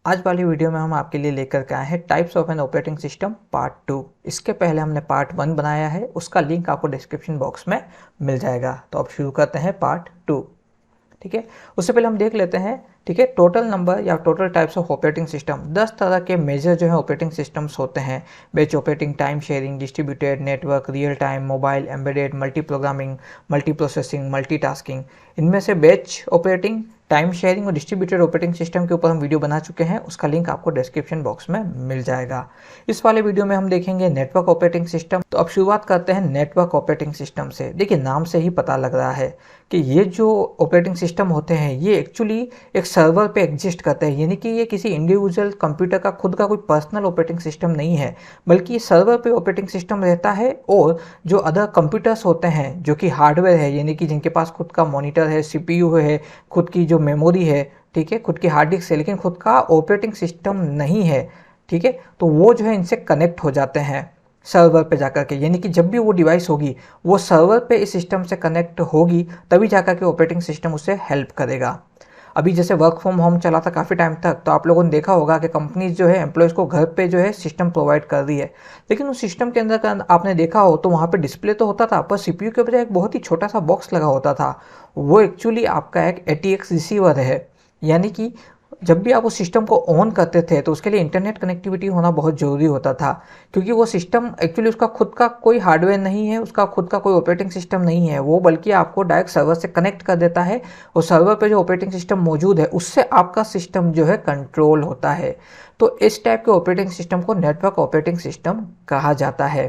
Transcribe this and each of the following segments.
आज वाली वीडियो में हम आपके लिए लेकर के आए हैं types of an operating system part 2। इसके पहले हमने पार्ट 1 बनाया है, उसका लिंक आपको डिस्क्रिप्शन बॉक्स में मिल जाएगा। तो अब शुरू करते हैं पार्ट 2। ठीक है, उससे पहले हम देख लेते हैं, ठीक है, टोटल नंबर या total types of operating system. 10 तरह के मेजर जो है ऑपरेटिंग सिस्टम्स होते हैं। Batch operating, time sharing, distributed, network, real time, mobile, embedded, multi programming, multi processing, multitasking. इनमें से बैच ऑपरेटिंग, टाइम शेयरिंग और डिस्ट्रीब्यूटेड ऑपरेटिंग सिस्टम के ऊपर हम वीडियो बना चुके हैं, उसका लिंक आपको डिस्क्रिप्शन बॉक्स में मिल जाएगा। इस वाले वीडियो में हम देखेंगे नेटवर्क ऑपरेटिंग सिस्टम। तो अब शुरुआत करते हैं नेटवर्क ऑपरेटिंग सिस्टम से। देखिए, नाम से ही पता लग रहा है कि ये जो ऑपरेटिंग सिस्टम होते हैं ये एक्चुअली एक सर्वर पे एग्जिस्ट करते हैं, यानी कि ये किसी इंडिविजुअल कंप्यूटर का खुद का कोई पर्सनल ऑपरेटिंग सिस्टम नहीं है, बल्कि ये सर्वर पे ऑपरेटिंग सिस्टम रहता है। और जो अदर कंप्यूटर्स होते हैं जो कि हार्डवेयर है, यानी कि जिनके पास खुद का मॉनिटर है, सीपीयू है, खुद की जो मेमोरी है, ठीक है, खुद की हार्ड डिस्क है, लेकिन खुद का ऑपरेटिंग सिस्टम नहीं है, ठीक है, तो वो जो है इनसे कनेक्ट हो जाते हैं सर्वर पे जाकर के। यानी कि जब भी वो डिवाइस होगी वो सर्वर पे इस सिस्टम से कनेक्ट होगी, तभी जाकर के ऑपरेटिंग सिस्टम उससे हेल्प करेगा। अभी जैसे वर्क फ्रॉम होम चला था काफ़ी टाइम तक, तो आप लोगों ने देखा होगा कि कंपनीज जो है एम्प्लॉयज़ को घर पे जो है सिस्टम प्रोवाइड कर रही है, लेकिन उस सिस्टम के अंदर का आपने देखा हो तो वहाँ पे डिस्प्ले तो होता था, पर सीपीयू के बजाय एक बहुत ही छोटा सा बॉक्स लगा होता था। वो एक्चुअली आपका एक ATX रिसीवर है। यानी कि जब भी आप उस सिस्टम को ऑन करते थे तो उसके लिए इंटरनेट कनेक्टिविटी होना बहुत ज़रूरी होता था, क्योंकि वो सिस्टम एक्चुअली उसका खुद का कोई हार्डवेयर नहीं है, उसका खुद का कोई ऑपरेटिंग सिस्टम नहीं है, वो बल्कि आपको डायरेक्ट सर्वर से कनेक्ट कर देता है और सर्वर पे जो ऑपरेटिंग सिस्टम मौजूद है उससे आपका सिस्टम जो है कंट्रोल होता है। तो इस टाइप के ऑपरेटिंग सिस्टम को नेटवर्क ऑपरेटिंग सिस्टम कहा जाता है।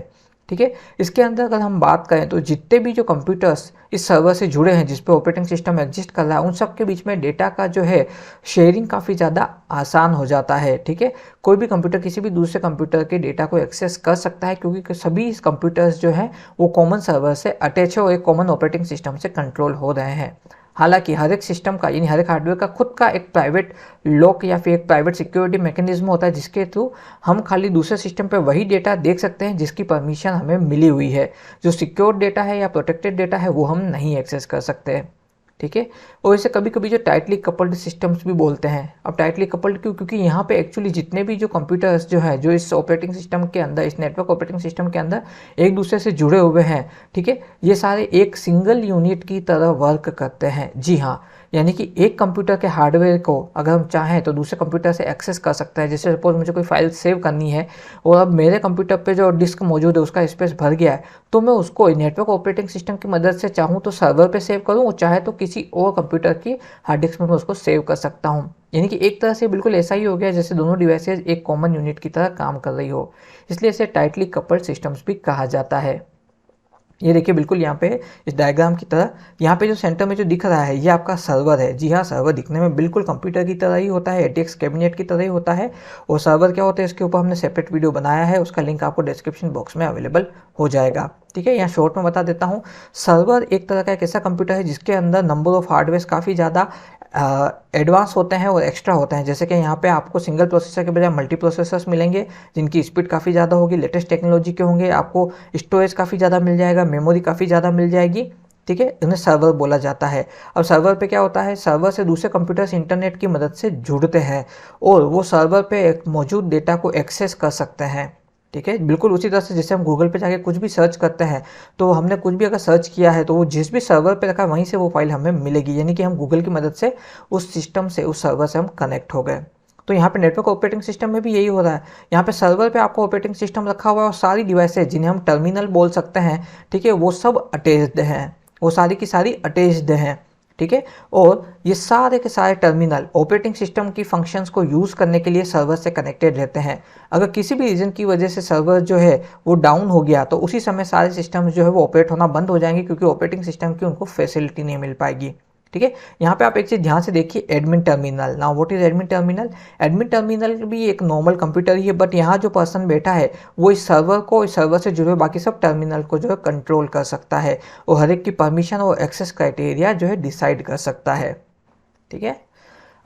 ठीक है, इसके अंदर अगर हम बात करें तो जितने भी जो कंप्यूटर्स इस सर्वर से जुड़े हैं जिस पे ऑपरेटिंग सिस्टम एग्जिस्ट कर रहा है, उन सब के बीच में डेटा का जो है शेयरिंग काफ़ी ज़्यादा आसान हो जाता है। ठीक है, कोई भी कंप्यूटर किसी भी दूसरे कंप्यूटर के डेटा को एक्सेस कर सकता है, क्योंकि सभी कंप्यूटर्स जो हैं वो कॉमन सर्वर से अटैच है और एक कॉमन ऑपरेटिंग सिस्टम से कंट्रोल हो रहे हैं। हालांकि हर एक सिस्टम का, यानी हर एक हार्डवेयर का खुद का एक प्राइवेट लॉक या फिर एक प्राइवेट सिक्योरिटी मैकेनिज्म होता है, जिसके थ्रू हम खाली दूसरे सिस्टम पे वही डेटा देख सकते हैं जिसकी परमिशन हमें मिली हुई है। जो सिक्योर डेटा है या प्रोटेक्टेड डेटा है वो हम नहीं एक्सेस कर सकते। ठीक है, और इसे कभी कभी जो टाइटली कपल्ड सिस्टम्स भी बोलते हैं। अब टाइटली कपल्ड क्यों? क्योंकि यहाँ पे एक्चुअली जितने भी जो कंप्यूटर्स जो है जो इस ऑपरेटिंग सिस्टम के अंदर, इस नेटवर्क ऑपरेटिंग सिस्टम के अंदर एक दूसरे से जुड़े हुए हैं, ठीक है, ये सारे एक सिंगल यूनिट की तरह वर्क करते हैं। जी हाँ, यानी कि एक कंप्यूटर के हार्डवेयर को अगर हम चाहें तो दूसरे कंप्यूटर से एक्सेस कर सकते हैं। जैसे सपोज मुझे कोई फाइल सेव करनी है और अब मेरे कंप्यूटर पे जो डिस्क मौजूद है उसका स्पेस भर गया है, तो मैं उसको नेटवर्क ऑपरेटिंग सिस्टम की मदद से चाहूँ तो सर्वर पे सेव करूँ और चाहे तो किसी और कंप्यूटर की हार्ड डिस्क में मैं उसको सेव कर सकता हूँ। यानी कि एक तरह से बिल्कुल ऐसा ही हो गया जैसे दोनों डिवाइसेज एक कॉमन यूनिट की तरह काम कर रही हो, इसलिए इसे टाइटली कपल्ड सिस्टम्स भी कहा जाता है। ये देखिए बिल्कुल यहाँ पे इस डायग्राम की तरह, यहाँ पे जो सेंटर में जो दिख रहा है ये आपका सर्वर है। जी हाँ, सर्वर दिखने में बिल्कुल कंप्यूटर की तरह ही होता है, ATX कैबिनेट की तरह ही होता है। और सर्वर क्या होता है इसके ऊपर हमने सेपरेट वीडियो बनाया है, उसका लिंक आपको डिस्क्रिप्शन बॉक्स में अवेलेबल हो जाएगा। ठीक है, यहाँ शॉर्ट में बता देता हूँ। सर्वर एक तरह का एक ऐसा कंप्यूटर है जिसके अंदर नंबर ऑफ हार्डवेयर काफ़ी ज़्यादा एडवांस होते हैं और एक्स्ट्रा होते हैं। जैसे कि यहाँ पे आपको सिंगल प्रोसेसर के बजाय मल्टी प्रोसेसर्स मिलेंगे जिनकी स्पीड काफ़ी ज़्यादा होगी, लेटेस्ट टेक्नोलॉजी के होंगे, आपको स्टोरेज काफ़ी ज़्यादा मिल जाएगा, मेमोरी काफ़ी ज़्यादा मिल जाएगी। ठीक है, इन्हें सर्वर बोला जाता है। अब सर्वर पे क्या होता है, सर्वर से दूसरे कंप्यूटर्स इंटरनेट की मदद से जुड़ते हैं और वो सर्वर पे एक मौजूद डेटा को एक्सेस कर सकते हैं। ठीक है, बिल्कुल उसी तरह से जैसे हम गूगल पे जाके कुछ भी सर्च करते हैं, तो हमने कुछ भी अगर सर्च किया है तो वो जिस भी सर्वर पे रखा है वहीं से वो फाइल हमें मिलेगी। यानी कि हम गूगल की मदद से उस सिस्टम से, उस सर्वर से हम कनेक्ट हो गए। तो यहाँ पे नेटवर्क ऑपरेटिंग सिस्टम में भी यही हो रहा है। यहाँ पे सर्वर पे आपको ऑपरेटिंग सिस्टम रखा हुआ है और सारी डिवाइसेज जिन्हें हम टर्मिनल बोल सकते हैं, ठीक है, वो सब अटैच्ड हैं, वो सारी की सारी अटैच्ड हैं। ठीक है, और ये सारे के सारे टर्मिनल ऑपरेटिंग सिस्टम की फंक्शंस को यूज़ करने के लिए सर्वर से कनेक्टेड रहते हैं। अगर किसी भी रीज़न की वजह से सर्वर जो है वो डाउन हो गया तो उसी समय सारे सिस्टम जो है वो ऑपरेट होना बंद हो जाएंगे, क्योंकि ऑपरेटिंग सिस्टम की उनको फैसिलिटी नहीं मिल पाएगी। ठीक है, यहाँ पे आप एक चीज़ ध्यान से देखिए, admin terminal. Now what is admin terminal? Admin terminal भी एक नॉर्मल कंप्यूटर ही है, बट यहाँ जो पर्सन बैठा है वो इस सर्वर से जुड़े हुए बाकी सब टर्मिनल को जो है कंट्रोल कर सकता है और हर एक की परमिशन और एक्सेस क्राइटेरिया जो है डिसाइड कर सकता है। ठीक है,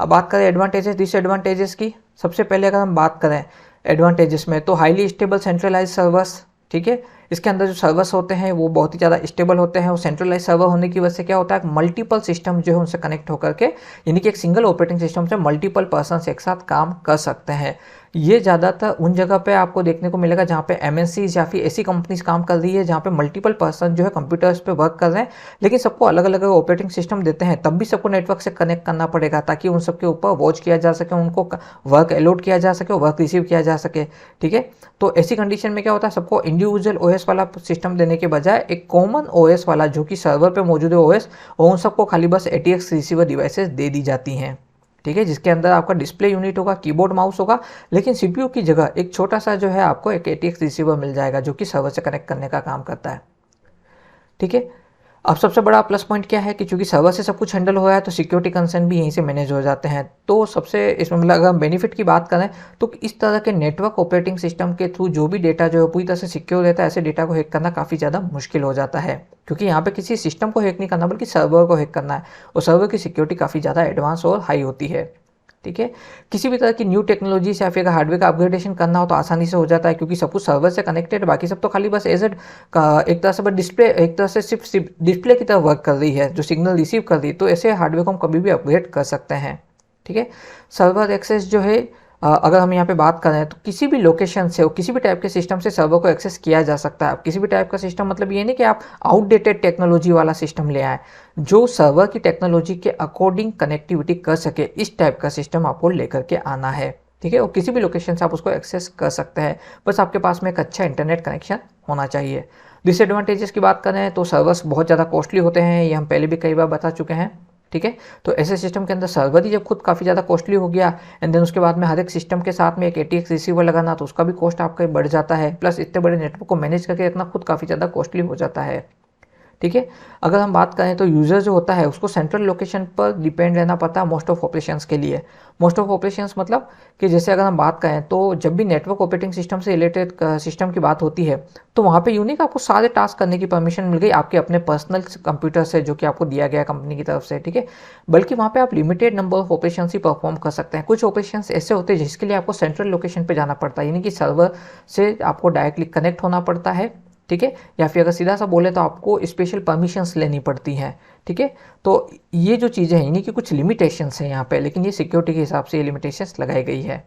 अब बात करें एडवांटेजेस डिसएडवांटेजेस की। सबसे पहले अगर हम बात करें एडवांटेजेस में, तो हाईली स्टेबल सेंट्रलाइज सर्वर्स, ठीक है, इसके अंदर जो सर्वर्स होते हैं वो बहुत ही ज़्यादा स्टेबल होते हैं और सेंट्रलाइज सर्वर होने की वजह से क्या होता है, मल्टीपल सिस्टम जो है उनसे कनेक्ट होकर के, यानी कि एक सिंगल ऑपरेटिंग सिस्टम से मल्टीपल पर्सन एक साथ काम कर सकते हैं। ये ज़्यादातर उन जगह पे आपको देखने को मिलेगा जहाँ पे एमएनसीज या फिर ऐसी कंपनीज काम कर रही है जहाँ पे मल्टीपल पर्सन जो है कंप्यूटर्स पे वर्क कर रहे हैं, लेकिन सबको अलग अलग ऑपरेटिंग सिस्टम देते हैं, तब भी सबको नेटवर्क से कनेक्ट करना पड़ेगा ताकि उन सबके ऊपर वॉच किया जा सके, उनको वर्क अलॉट किया जा सके, वर्क रिसीव किया जा सके। ठीक है, तो ऐसी कंडीशन में क्या होता है, सबको इंडिविजुअल ओएस वाला सिस्टम देने के बजाय एक कॉमन ओएस वाला जो कि सर्वर पे मौजूद है ओएस, और उन सबको खाली बस ATX रिसीवर डिवाइसेस दे दी जाती हैं। ठीक है, जिसके अंदर आपका डिस्प्ले यूनिट होगा, कीबोर्ड माउस होगा, लेकिन CPU की जगह एक छोटा सा जो है आपको एक ATX रिसीवर मिल जाएगा जो कि सर्वर से कनेक्ट करने का काम करता है। ठीक है, अब सबसे बड़ा प्लस पॉइंट क्या है कि चूंकि सर्वर से सब कुछ हैंडल हो रहा है तो सिक्योरिटी कंसर्न भी यहीं से मैनेज हो जाते हैं। तो सबसे इसमें मतलब अगर बेनिफिट की बात करें तो इस तरह के नेटवर्क ऑपरेटिंग सिस्टम के थ्रू जो भी डेटा जो है पूरी तरह से सिक्योर रहता है, ऐसे डेटा को हैक करना काफ़ी ज़्यादा मुश्किल हो जाता है, क्योंकि यहाँ पे किसी सिस्टम को हैक नहीं करना बल्कि सर्वर को हैक करना है, और सर्वर की सिक्योरिटी काफ़ी ज़्यादा एडवांस और हाई होती है। ठीक है, किसी भी तरह की न्यू टेक्नोलॉजी से या फिर हार्डवेयर का अपग्रेडेशन करना हो तो आसानी से हो जाता है, क्योंकि सब कुछ सर्वर से कनेक्टेड है, बाकी सब तो खाली बस एज का एक तरह से बस डिस्प्ले, एक तरह से सिर्फ डिस्प्ले की तरह वर्क कर रही है जो सिग्नल रिसीव कर रही है, तो ऐसे हार्डवेयर को हम कभी भी अपग्रेड कर सकते हैं। ठीक है, सर्वर एक्सेस जो है अगर हम यहाँ पे बात करें तो किसी भी लोकेशन से और किसी भी टाइप के सिस्टम से सर्वर को एक्सेस किया जा सकता है। अब किसी भी टाइप का सिस्टम मतलब ये नहीं कि आप आउटडेटेड टेक्नोलॉजी वाला सिस्टम ले आए, जो सर्वर की टेक्नोलॉजी के अकॉर्डिंग कनेक्टिविटी कर सके, इस टाइप का सिस्टम आपको लेकर के आना है। ठीक है, और किसी भी लोकेशन से आप उसको एक्सेस कर सकते हैं, बस आपके पास में एक अच्छा इंटरनेट कनेक्शन होना चाहिए। डिसएडवांटेजेस की बात करें तो सर्वर्स बहुत ज़्यादा कॉस्टली होते हैं, ये हम पहले भी कई बार बता चुके हैं। ठीक है, तो ऐसे सिस्टम के अंदर सर्वर ही जब खुद काफ़ी ज़्यादा कॉस्टली हो गया, एंड देन उसके बाद में हर एक सिस्टम के साथ में एक ATX रिसीवर लगाना, तो उसका भी कॉस्ट आपका बढ़ जाता है, प्लस इतने बड़े नेटवर्क को मैनेज करके रखना खुद काफ़ी ज़्यादा कॉस्टली हो जाता है। ठीक है, अगर हम बात करें तो यूज़र जो होता है उसको सेंट्रल लोकेशन पर डिपेंड रहना पड़ता है मोस्ट ऑफ ऑपरेशंस के लिए। मोस्ट ऑफ ऑपरेशंस मतलब कि जैसे अगर हम बात करें तो जब भी नेटवर्क ऑपरेटिंग सिस्टम से रिलेटेड सिस्टम की बात होती है तो वहाँ पे यूनिक आपको सारे टास्क करने की परमिशन मिल गई आपके अपने पर्सनल कंप्यूटर से, जो कि आपको दिया गया कंपनी की तरफ से। ठीक है, बल्कि वहाँ पे आप limited number of operation he perform कर सकते हैं। कुछ ऑपरेशन ऐसे होते हैं जिसके लिए आपको सेंट्रल लोकेशन पर जाना पड़ता है, यानी कि सर्वर से आपको डायरेक्टली कनेक्ट होना पड़ता है। ठीक है, या फिर अगर सीधा सा बोले तो आपको स्पेशल परमिशंस लेनी पड़ती हैं। ठीक है, तो ये जो चीज़ें हैं यानी कि कुछ लिमिटेशंस हैं यहाँ पे, लेकिन ये सिक्योरिटी के हिसाब से ये लिमिटेशंस लगाई गई है।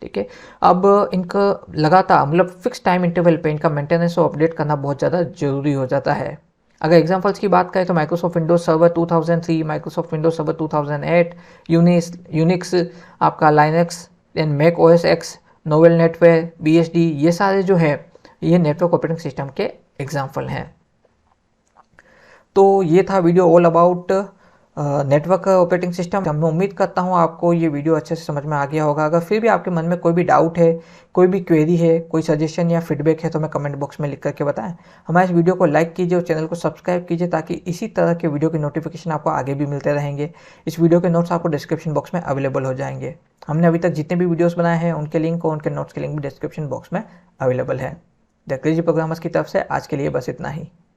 ठीक है, अब इनका लगातार मतलब फिक्स टाइम इंटरवल पे इनका मेंटेनेंस और अपडेट करना बहुत ज़्यादा ज़रूरी हो जाता है। अगर एग्जांपल्स की बात करें तो Microsoft Windows server 2003, Microsoft Windows server 2008, Unix, आपका Linux, then Mac OS X, Novell NetWare, BSD, ये सारे जो है ये नेटवर्क ऑपरेटिंग सिस्टम के एग्जाम्पल हैं। तो ये था video all about network operating system. मैं उम्मीद करता हूँ आपको ये वीडियो अच्छे से समझ में आ गया होगा। अगर फिर भी आपके मन में कोई भी डाउट है, कोई भी क्वेरी है, कोई सजेशन या फीडबैक है तो मैं कमेंट बॉक्स में लिख करके बताएं। हमारे इस वीडियो को लाइक कीजिए और चैनल को सब्सक्राइब कीजिए ताकि इसी तरह के वीडियो की नोटिफिकेशन आपको आगे भी मिलते रहेंगे। इस वीडियो के नोट्स आपको डिस्क्रिप्शन बॉक्स में अवेलेबल हो जाएंगे। हमने अभी तक जितने भी वीडियोज़ बनाए हैं उनके लिंक और उनके नोट्स के लिंक भी डिस्क्रिप्शन बॉक्स में अवेलेबल है। द क्रेजी प्रोग्रामर्स की तरफ से आज के लिए बस इतना ही।